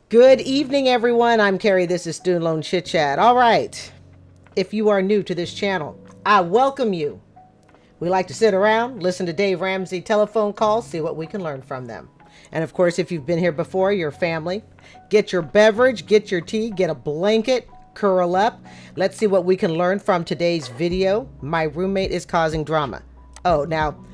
Good evening, everyone. I'm Carrie. This is Student Loan Chit-Chat. All right. If you are new to this channel, I welcome you. We like to sit around, listen to Dave Ramsey telephone calls, see what we can learn from them. And of course, if you've been here before, your family, get your beverage, get your tea, get a blanket, curl up. Let's see what we can learn from today's video. My roommate is causing drama. Oh, now,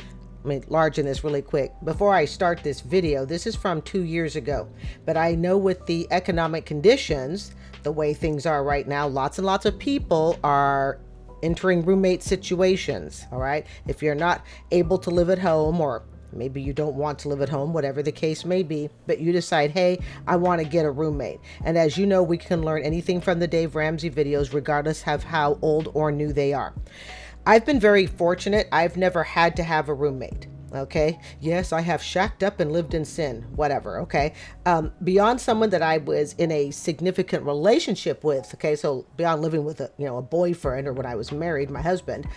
let me enlarge this really quick. Before I start this video, this is from 2 years ago. But I know with the economic conditions, the way things are right now, lots and lots of people are entering roommate situations. All right. If you're not able to live at home, or maybe you don't want to live at home, whatever the case may be, but you decide, hey, I want to get a roommate. And as you know, we can learn anything from the Dave Ramsey videos, regardless of how old or new they are. I've been very fortunate. I've never had to have a roommate. Okay. Yes, I have shacked up and lived in sin, whatever. Okay. Beyond someone that I was in a significant relationship with. Okay. So beyond living with a boyfriend, or when I was married, my husband,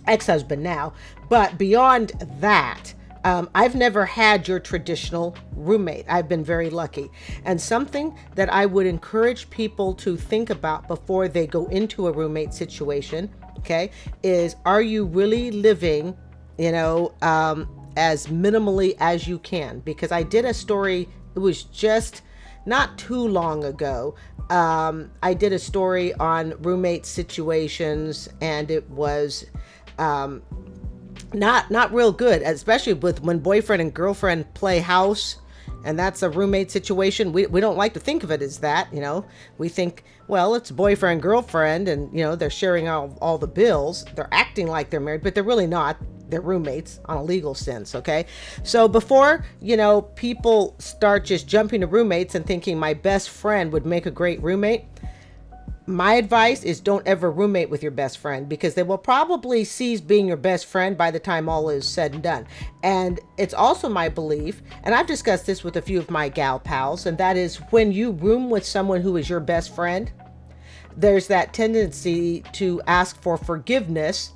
ex-husband now, but beyond that, I've never had your traditional roommate. I've been very lucky. And something that I would encourage people to think about before they go into a roommate situation, okay, is, are you really living, as minimally as you can? Because I did a story, it was just not too long ago. I did a story on roommate situations, and it was not real good, especially with when boyfriend and girlfriend play house, and that's a roommate situation. We don't like to think of it as that. We think, well, it's boyfriend, girlfriend, and they're sharing all the bills. They're acting like they're married, but they're really not. They're roommates on a legal sense. Okay. So before, people start just jumping to roommates and thinking my best friend would make a great roommate, my advice is don't ever roommate with your best friend, because they will probably cease being your best friend by the time all is said and done. And it's also my belief, and I've discussed this with a few of my gal pals, and that is, when you room with someone who is your best friend, there's that tendency to ask for forgiveness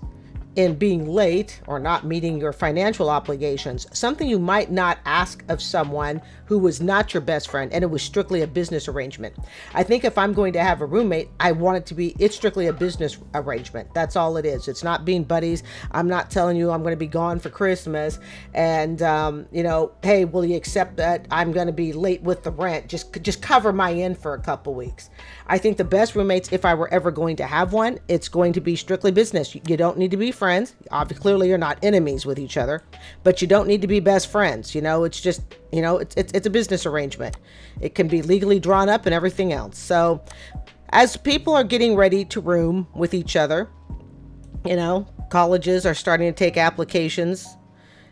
in being late or not meeting your financial obligations, something you might not ask of someone who was not your best friend and it was strictly a business arrangement. I think if I'm going to have a roommate, I want it to be, it's strictly a business arrangement. That's all it is. It's not being buddies. I'm not telling you I'm going to be gone for Christmas and, hey, will you accept that I'm going to be late with the rent? Just cover my end for a couple weeks. I think the best roommates, if I were ever going to have one, it's going to be strictly business. You don't need to be friends. Obviously, clearly you're not enemies with each other, but you don't need to be best friends. It's just, it's a business arrangement. It can be legally drawn up and everything else. So as people are getting ready to room with each other, colleges are starting to take applications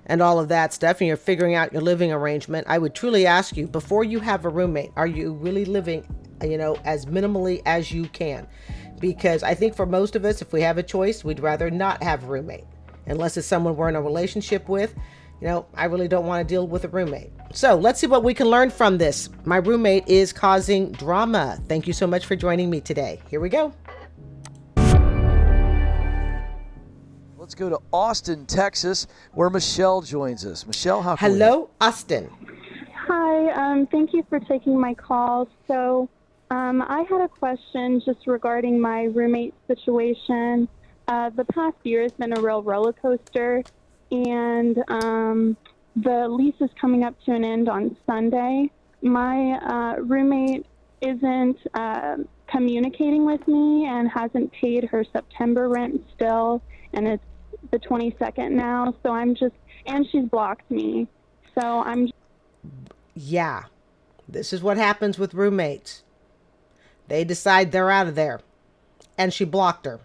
and all of that stuff, and you're figuring out your living arrangement, I would truly ask you, before you have a roommate, are you really living, as minimally as you can? Because I think for most of us, if we have a choice, we'd rather not have a roommate, unless it's someone we're in a relationship with. I really don't want to deal with a roommate. So let's see what we can learn from this. My roommate is causing drama. Thank you so much for joining me today. Here we go. Let's go to Austin, Texas, where Michelle joins us. Michelle, how can Hello, Austin. Hi, thank you for taking my call. So I had a question just regarding my roommate situation. The past year has been a real roller coaster, and the lease is coming up to an end on Sunday. My roommate isn't communicating with me and hasn't paid her September rent still, and it's the 22nd now. So and she's blocked me. So Yeah, this is what happens with roommates. They decide they're out of there, and she blocked her.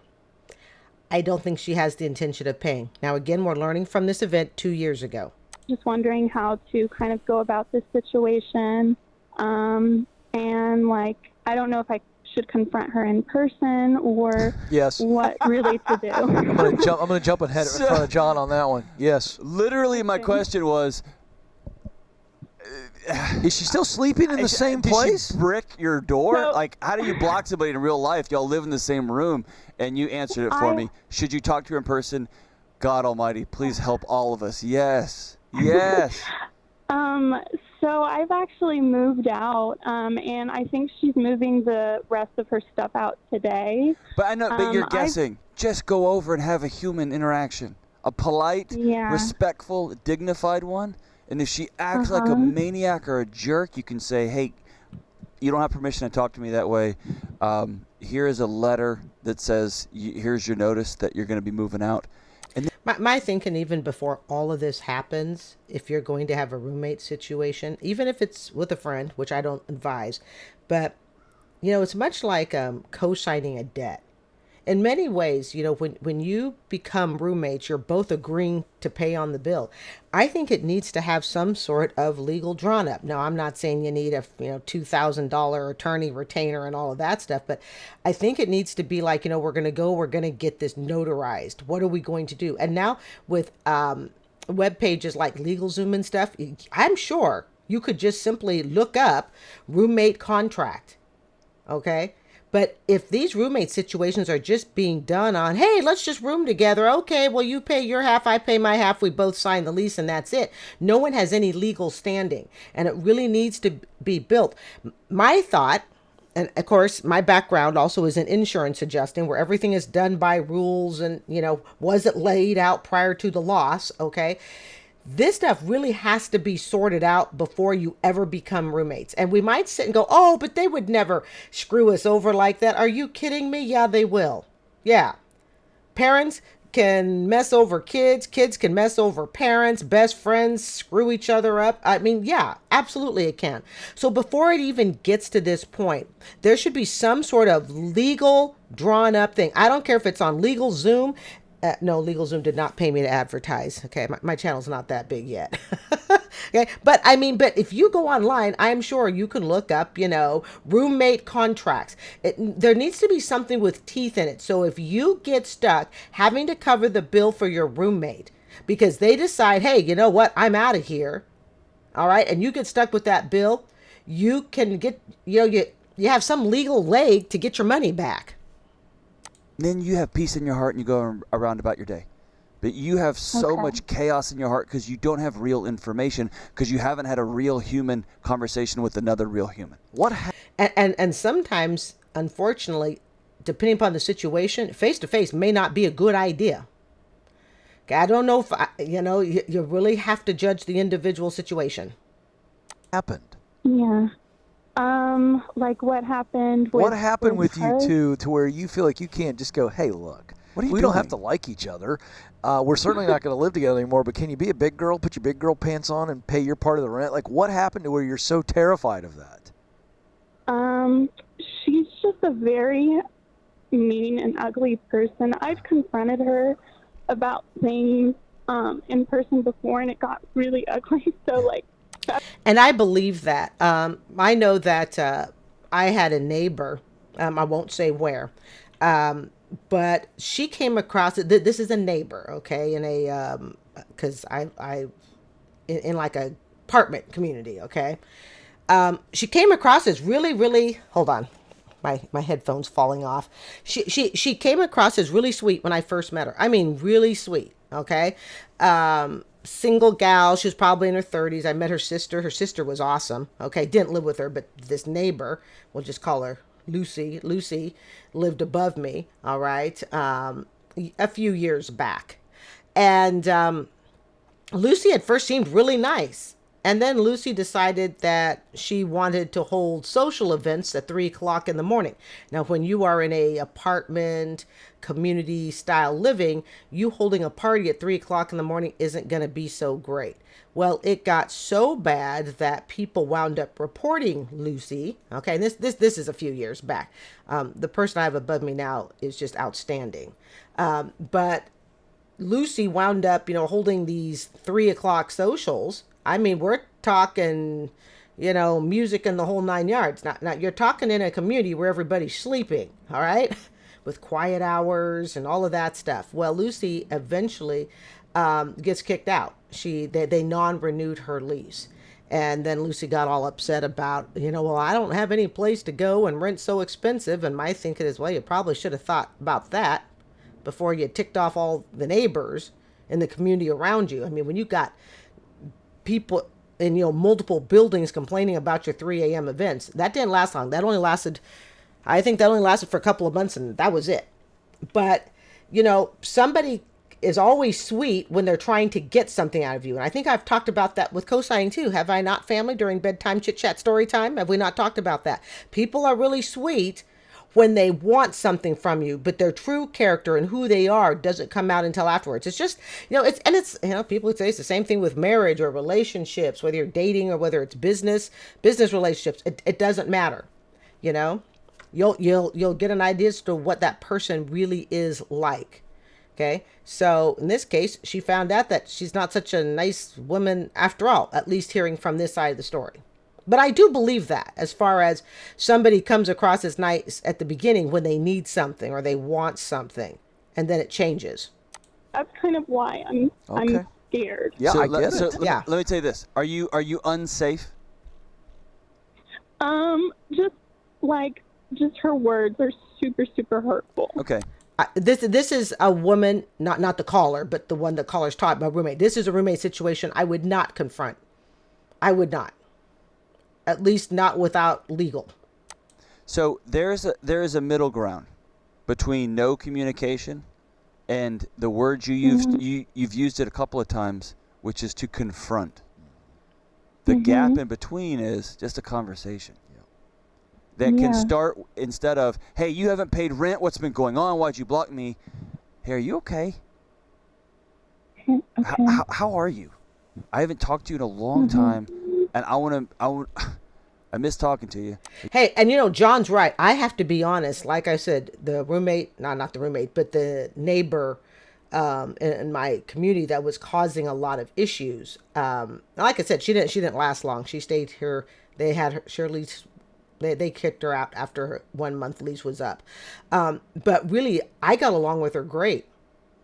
I don't think she has the intention of paying. Now, again, we're learning from this event 2 years ago. Just wondering how to kind of go about this situation. And I don't know if I should confront her in person or yes. what really to do. I'm gonna jump ahead in front of John on that one. Yes. Literally, my question was, is she still sleeping in the same place? Did she brick your door? No. Like, how do you block somebody in real life? Y'all live in the same room, and you answered it for me. Should you talk to her in person? God Almighty, please help all of us. Yes. Yes. So I've actually moved out, and I think she's moving the rest of her stuff out today. But I know, but you're I've guessing. Just go over and have a human interaction, a polite, Yeah. respectful, dignified one. And if she acts like a maniac or a jerk, you can say, "Hey, you don't have permission to talk to me that way. Here is a letter that says, here's your notice that you're going to be moving out." And My thinking, even before all of this happens, if you're going to have a roommate situation, even if it's with a friend, which I don't advise, but it's much like co-signing a debt. In many ways, when you become roommates, you're both agreeing to pay on the bill. I think it needs to have some sort of legal drawn up. Now, I'm not saying you need a $2,000 attorney retainer and all of that stuff, but I think it needs to be like, we're going to get this notarized. What are we going to do? And now with web pages like LegalZoom and stuff, I'm sure you could just simply look up roommate contract. Okay. But if these roommate situations are just being done on, hey, let's just room together. Okay, well, you pay your half, I pay my half. We both sign the lease and that's it. No one has any legal standing, and it really needs to be built. My thought, and of course, my background also is in insurance adjusting, where everything is done by rules and, was it laid out prior to the loss? Okay. This stuff really has to be sorted out before you ever become roommates. And we might sit and go, oh, but they would never screw us over like that. Are you kidding me? Yeah, they will. Yeah. Parents can mess over kids. Kids can mess over parents. Best friends screw each other up. I mean, yeah, absolutely it can. So before it even gets to this point, there should be some sort of legal drawn up thing. I don't care if it's on LegalZoom. No, LegalZoom did not pay me to advertise. Okay, my channel's not that big yet. Okay, but if you go online, I'm sure you can look up, roommate contracts. There needs to be something with teeth in it. So if you get stuck having to cover the bill for your roommate because they decide, hey, you know what, I'm out of here. All right, and you get stuck with that bill, you can get, you have some legal leg to get your money back. then you have peace in your heart and you go around about your day. But you have so much chaos in your heart because you don't have real information, because you haven't had a real human conversation with another real human. And sometimes, unfortunately, depending upon the situation, face-to-face may not be a good idea. Okay, I don't know if, you really have to judge the individual situation. Happened? Yeah. Like what happened with What happened with you her? two to where you feel like you can't just go, hey, look, What are you we don't doing? have to like each other. We're certainly not going to live together anymore, but can you be a big girl, put your big girl pants on, and pay your part of the rent? Like, what happened to where you're so terrified of that? She's just a very mean and ugly person. I've confronted her about things in person before, and it got really ugly. So, And I believe that. I know that I had a neighbor, I won't say where, but she came across it. This is a neighbor, okay, in a, because in like a apartment community, okay. She came across as really, really, hold on, my headphones falling off. She came across as really sweet when I first met her. I mean, really sweet, okay. Single gal. She was probably in her 30s. I met her sister. Her sister was awesome. Okay. Didn't live with her, but this neighbor, we'll just call her Lucy. Lucy lived above me. All right. A few years back. And Lucy at first seemed really nice. And then Lucy decided that she wanted to hold social events at 3:00 in the morning. Now, when you are in a apartment community style living, you holding a party at 3:00 in the morning isn't going to be so great. Well, it got so bad that people wound up reporting Lucy. Okay, and this is a few years back. The person I have above me now is just outstanding. But Lucy wound up, holding these 3:00 socials. I mean, we're talking, music and the whole 9 yards. Now you're talking in a community where everybody's sleeping, all right, with quiet hours and all of that stuff. Well, Lucy eventually gets kicked out. They non-renewed her lease. And then Lucy got all upset about, well, I don't have any place to go and rent's so expensive. And my thinking is, well, you probably should have thought about that before you ticked off all the neighbors in the community around you. I mean, when you got people in, multiple buildings complaining about your 3 a.m. events. That didn't last long. I think that only lasted for a couple of months, and that was it. But, somebody is always sweet when they're trying to get something out of you. And I think I've talked about that with co-signing too. Have I not, family, during bedtime chit-chat story time? Have we not talked about that? People are really sweet when they want something from you, but their true character and who they are doesn't come out until afterwards. It's just, people would say it's the same thing with marriage or relationships, whether you're dating or whether it's business relationships. It doesn't matter. You'll get an idea as to what that person really is like. Okay. So in this case, she found out that she's not such a nice woman after all, at least hearing from this side of the story. But I do believe that as far as somebody comes across as nice at the beginning when they need something or they want something, and then it changes. That's kind of why I'm scared. Yeah, I get it. So let me tell you this. Are you unsafe? Just her words are super, super hurtful. Okay. This is a woman, not the caller, but the one the caller's taught, my roommate. This is a roommate situation I would not confront. I would not. At least not without legal. So there is a middle ground between no communication and the words you used. You've used it a couple of times, which is to confront. The gap in between is just a conversation. That can start instead of, hey, you haven't paid rent. What's been going on? Why'd you block me? Hey, are you okay? Okay. How are you? I haven't talked to you in a long time, and I miss talking to you. Hey, and John's right. I have to be honest. Like I said, the roommate, not the roommate, but the neighbor in my community that was causing a lot of issues. Like I said, she didn't last long. She stayed here. They had her Shirley's. They kicked her out after her 1 month lease was up. But really, I got along with her great.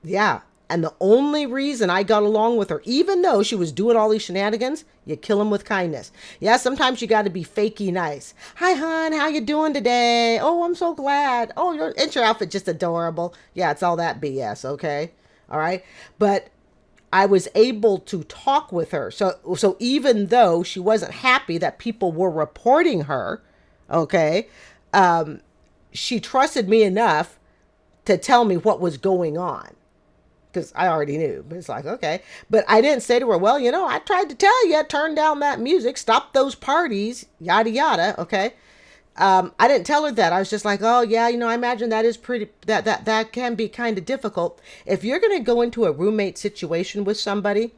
Yeah. And the only reason I got along with her, even though she was doing all these shenanigans, you kill them with kindness. Yeah, sometimes you got to be fakey nice. Hi, hon. How you doing today? Oh, I'm so glad. Oh, your outfit just adorable. Yeah, it's all that BS, okay? All right. But I was able to talk with her. So even though she wasn't happy that people were reporting her, okay, she trusted me enough to tell me what was going on. Because I already knew, but it's like, okay. But I didn't say to her, well, I tried to tell you, turn down that music, stop those parties, yada, yada, okay. I didn't tell her that. I was just like, oh, yeah, I imagine that is that can be kind of difficult. If you're going to go into a roommate situation with somebody,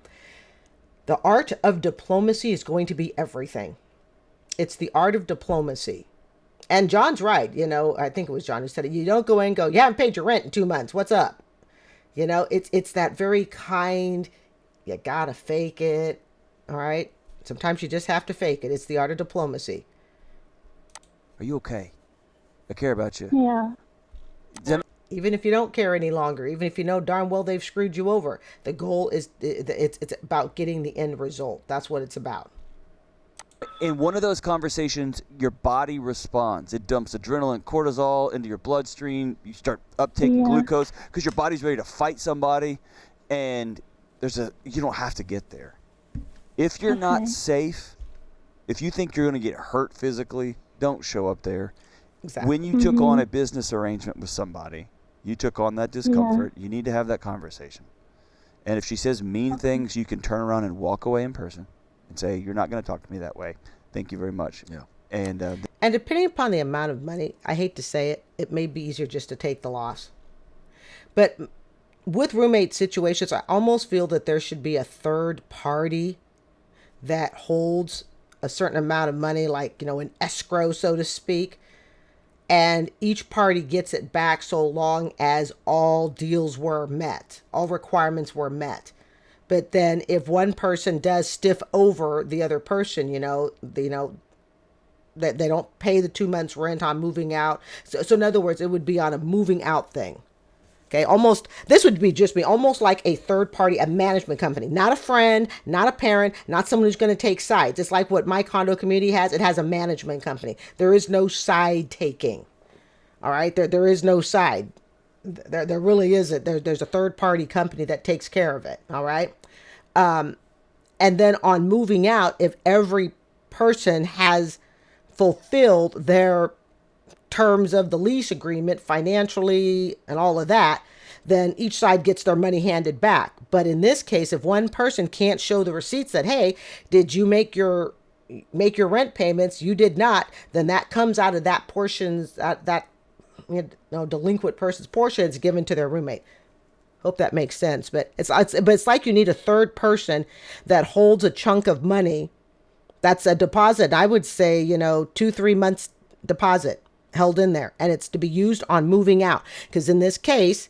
the art of diplomacy is going to be everything. It's the art of diplomacy. And John's right. I think it was John who said it. You don't go in and go, you haven't paid your rent in 2 months. What's up? It's that very kind, you gotta fake it. All right. Sometimes you just have to fake it. It's the art of diplomacy. Are you okay? I care about you. Yeah. Even if you don't care any longer, even if you know darn well they've screwed you over, the goal is it's about getting the end result. That's what it's about. In one of those conversations, your body responds. It dumps adrenaline, cortisol into your bloodstream. You start uptaking glucose because your body's ready to fight somebody, and you don't have to get there. If you're not safe, if you think you're going to get hurt physically, don't show up there. Exactly. When you took on a business arrangement with somebody, you took on that discomfort. You need to have that conversation. And if she says mean things, you can turn around and walk away in person and say, you're not going to talk to me that way. Thank you very much. Yeah. And depending upon the amount of money, I hate to say it, it may be easier just to take the loss. But with roommate situations, I almost feel that there should be a third party that holds a certain amount of money, like, an escrow, so to speak. And each party gets it back so long as all deals were met, all requirements were met. But then if one person does stiff over the other person, that they don't pay the 2 months rent on moving out. So in other words, it would be on a moving out thing. Okay. This would be just me, almost like a third party, a management company, not a friend, not a parent, not someone who's going to take sides. It's like what my condo community has. It has a management company. There is no side taking. All right. There is no side. There really isn't. There's a third party company that takes care of it. All right. And then on moving out, if every person has fulfilled their terms of the lease agreement financially and all of that, then each side gets their money handed back. But in this case, if one person can't show the receipts that, hey, did you make your rent payments? You did not. Then that comes out of that portion's that delinquent person's portion is given to their roommate. Hope that makes sense. But it's like you need a third person that holds a chunk of money. That's a deposit. I would say 2-3 months deposit held in there, and it's to be used on moving out. Because in this case,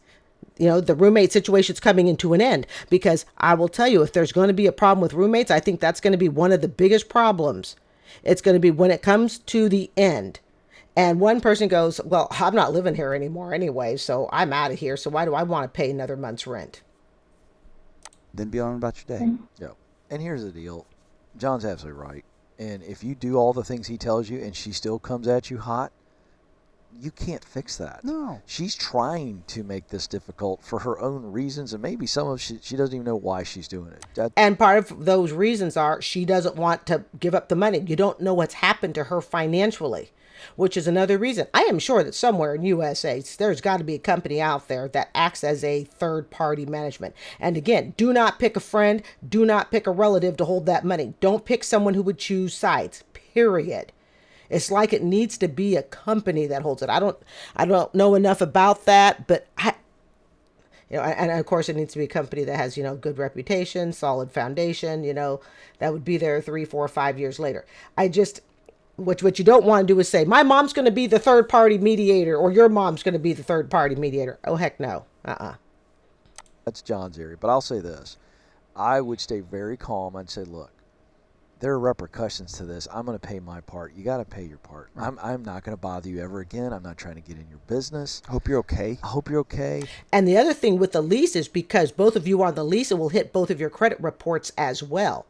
the roommate situation is coming into an end. Because I will tell you, if there's going to be a problem with roommates, I think that's going to be one of the biggest problems. It's going to be when it comes to the end. And one person goes, well, I'm not living here anymore anyway, so I'm out of here. So why do I want to pay another month's rent? Then be on about your day. Yeah. And here's the deal. John's absolutely right. And if you do all the things he tells you and she still comes at you hot, you can't fix that. No. She's trying to make this difficult for her own reasons, and maybe some of she doesn't even know why she's doing it. And part of those reasons are she doesn't want to give up the money. You don't know what's happened to her financially, which is another reason. I am sure that somewhere in USA, there's got to be a company out there that acts as a third-party management. And again, do not pick a friend. Do not pick a relative to hold that money. Don't pick someone who would choose sides, period. It's like it needs to be a company that holds it. I don't know enough about that, but and of course it needs to be a company that has, good reputation, solid foundation, that would be there 3, 4, 5 years later. What you don't want to do is say, my mom's going to be the third party mediator, or your mom's going to be the third party mediator. Oh, heck no. That's John's area. But I'll say this. I would stay very calm. I'd say, look, there are repercussions to this. I'm going to pay my part. You got to pay your part. Right. I'm not going to bother you ever again. I'm not trying to get in your business. Hope you're okay. I hope you're okay. And the other thing with the lease is because both of you are on the lease, it will hit both of your credit reports as well.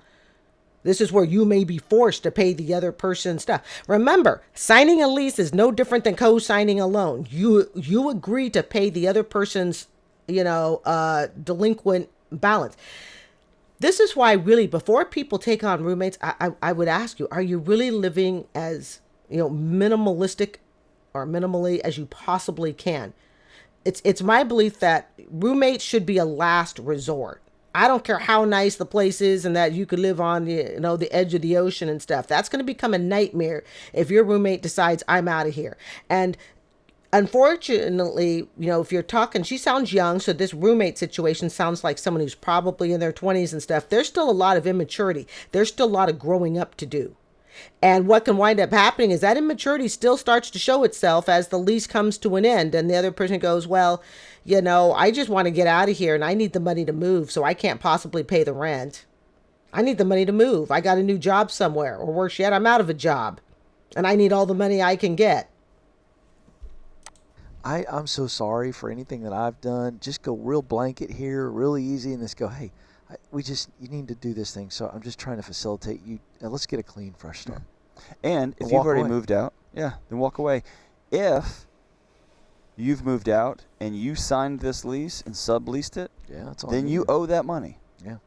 This is where you may be forced to pay the other person's stuff. Remember, signing a lease is no different than co-signing a loan. You agree to pay the other person's, delinquent balance. This is why really before people take on roommates, I would ask you, are you really living as, minimalistic or minimally as you possibly can? It's my belief that roommates should be a last resort. I don't care how nice the place is and that you could live on the edge of the ocean and stuff. That's going to become a nightmare if your roommate decides I'm out of here. And unfortunately, if you're talking, she sounds young, so this roommate situation sounds like someone who's probably in their 20s and stuff. There's still a lot of immaturity. There's still a lot of growing up to do. And what can wind up happening is that immaturity still starts to show itself as the lease comes to an end and the other person goes, well, I just want to get out of here and I need the money to move, so I can't possibly pay the rent. I need the money to move. I got a new job somewhere, or worse yet, I'm out of a job and I need all the money I can get. I'm so sorry for anything that I've done. Just go real blanket here, really easy, and just go, hey, you need to do this thing. So I'm just trying to facilitate you. Let's get a clean, fresh start. And if you've already moved out, then walk away. If you've moved out and you signed this lease and subleased it, then you owe that money. Yeah.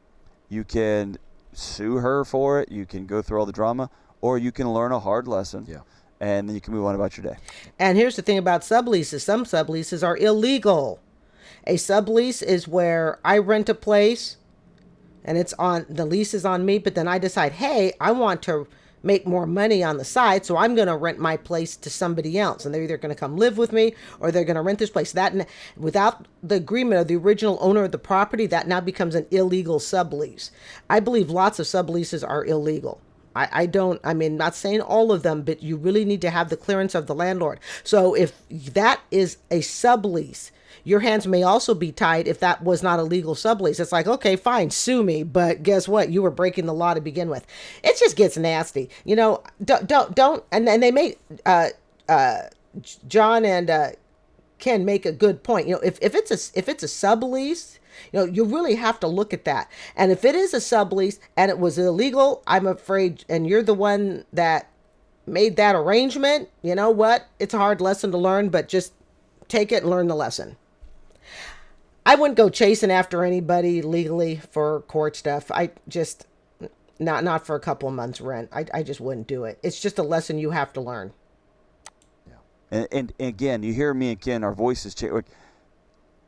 You can sue her for it. You can go through all the drama, or you can learn a hard lesson. Yeah. And then you can move on about your day. And here's the thing about subleases. Some subleases are illegal. A sublease is where I rent a place and the lease is on me, but then I decide, hey, I want to make more money on the side, so I'm going to rent my place to somebody else. And they're either going to come live with me or they're going to rent this place. That, without the agreement of the original owner of the property, that now becomes an illegal sublease. I believe lots of subleases are illegal. Not saying all of them, but you really need to have the clearance of the landlord. So if that is a sublease, your hands may also be tied if that was not a legal sublease. It's like, okay, fine, sue me, but guess what? You were breaking the law to begin with. It just gets nasty. Don't, and they may, John and Ken make a good point. If it's a sublease, you really have to look at that. And if it is a sublease and it was illegal, I'm afraid, and you're the one that made that arrangement, you know what? It's a hard lesson to learn, but just take it and learn the lesson. I wouldn't go chasing after anybody legally for court stuff. Not for a couple of months rent. I just wouldn't do it. It's just a lesson you have to learn. And again, you hear me again, our voices change. Like,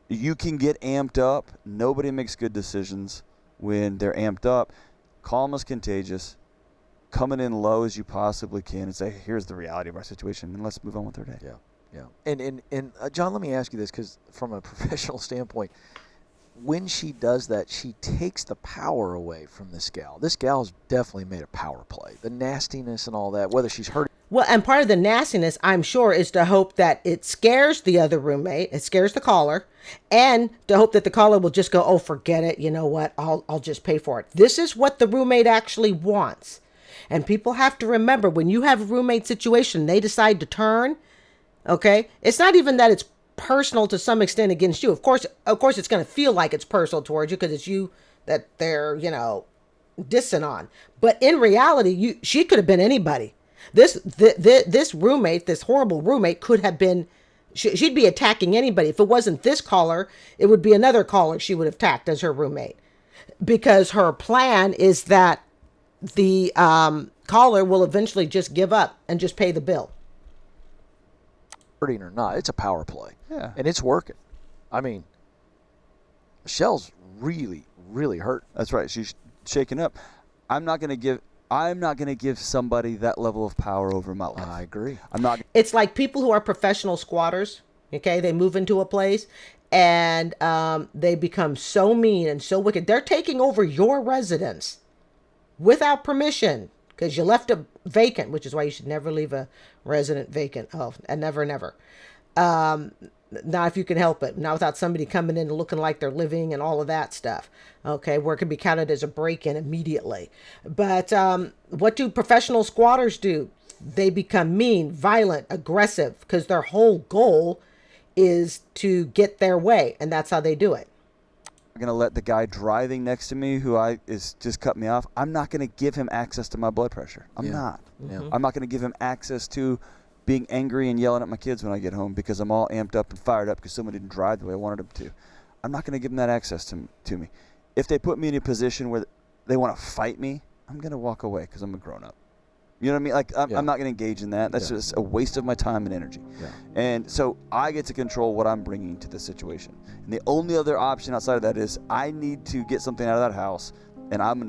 you can get amped up. Nobody makes good decisions when they're amped up. Calm is contagious. Coming in low as you possibly can and say, here's the reality of our situation, and let's move on with our day. Yeah. And John, let me ask you this, because from a professional standpoint, when she does that, she takes the power away from this gal. This gal's definitely made a power play. The nastiness and all that, whether she's hurt. Well, and part of the nastiness, I'm sure, is to hope that it scares the other roommate, it scares the caller, and to hope that the caller will just go, oh, forget it. You know what? I'll just pay for it. This is what the roommate actually wants. And people have to remember, when you have a roommate situation, they decide to turn, okay? It's not even that it's personal to some extent against you. Of course, it's going to feel like it's personal towards you because it's you that they're, dissing on. But in reality, she could have been anybody. This roommate, this horrible roommate, could have been, she'd be attacking anybody. If it wasn't this caller, it would be another caller she would have attacked as her roommate. Because her plan is that the caller will eventually just give up and just pay the bill. Hurting or not, it's a power play. Yeah. And it's working. I mean, Michelle's really, really hurt. That's right. She's shaken up. I'm not going to give somebody that level of power over my life. I agree. It's like people who are professional squatters. Okay, they move into a place and they become so mean and so wicked. They're taking over your residence without permission because you left it vacant, which is why you should never leave a resident vacant. Oh, and never. Not if you can help it. Not without somebody coming in and looking like they're living and all of that stuff. Okay, where it can be counted as a break-in immediately. But what do professional squatters do? They become mean, violent, aggressive, because their whole goal is to get their way, and that's how they do it. I'm going to let the guy driving next to me is just cut me off. I'm not going to give him access to my blood pressure. I'm not. Yeah. I'm not going to give him access to being angry and yelling at my kids when I get home because I'm all amped up and fired up because someone didn't drive the way I wanted them to. I'm not going to give them that access to me. If they put me in a position where they want to fight me, I'm going to walk away because I'm a grown-up. You know what I mean? Like, I'm not going to engage in that. That's just a waste of my time and energy. Yeah. And so I get to control what I'm bringing to the situation. And the only other option outside of that is I need to get something out of that house, and I am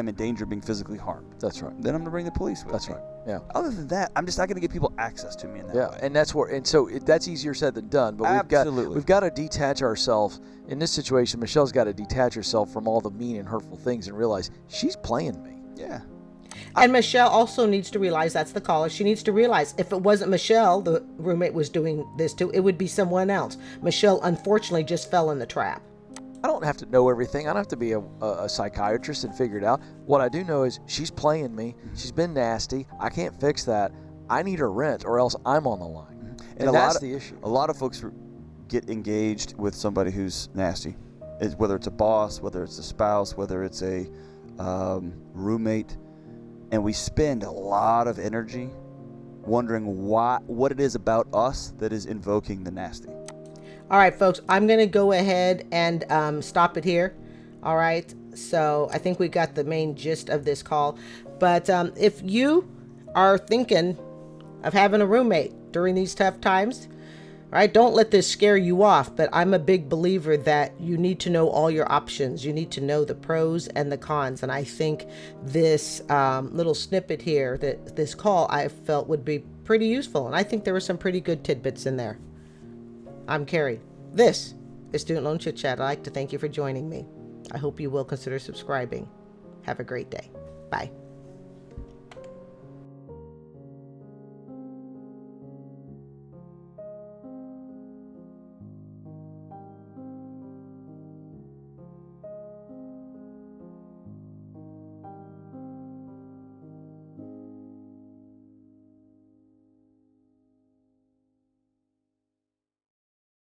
in danger of being physically harmed. That's right. Then I'm going to bring the police with That's me. right. Yeah. Other than that, I'm just not going to give people access to me in that way. And that's easier said than done. But we've got to detach ourselves in this situation. Michelle's got to detach herself from all the mean and hurtful things and realize she's playing me. Yeah. And Michelle also needs to realize, that's the caller, she needs to realize if it wasn't Michelle the roommate was doing this to, it would be someone else. Michelle unfortunately just fell in the trap. I don't have to know everything. I don't have to be a psychiatrist and figure it out. What I do know is she's playing me. She's been nasty. I can't fix that. I need her rent or else I'm on the line. And that's the issue. A lot of folks get engaged with somebody who's nasty, whether it's a boss, whether it's a spouse, whether it's a roommate. And we spend a lot of energy wondering what it is about us that is invoking the nasty. All right, folks, I'm going to go ahead and stop it here. All right. So I think we got the main gist of this call. But if you are thinking of having a roommate during these tough times, all right, don't let this scare you off. But I'm a big believer that you need to know all your options. You need to know the pros and the cons. And I think this little snippet here, this call, I felt would be pretty useful. And I think there were some pretty good tidbits in there. I'm Carrie. This is Student Loan Chit-Chat. I'd like to thank you for joining me. I hope you will consider subscribing. Have a great day. Bye.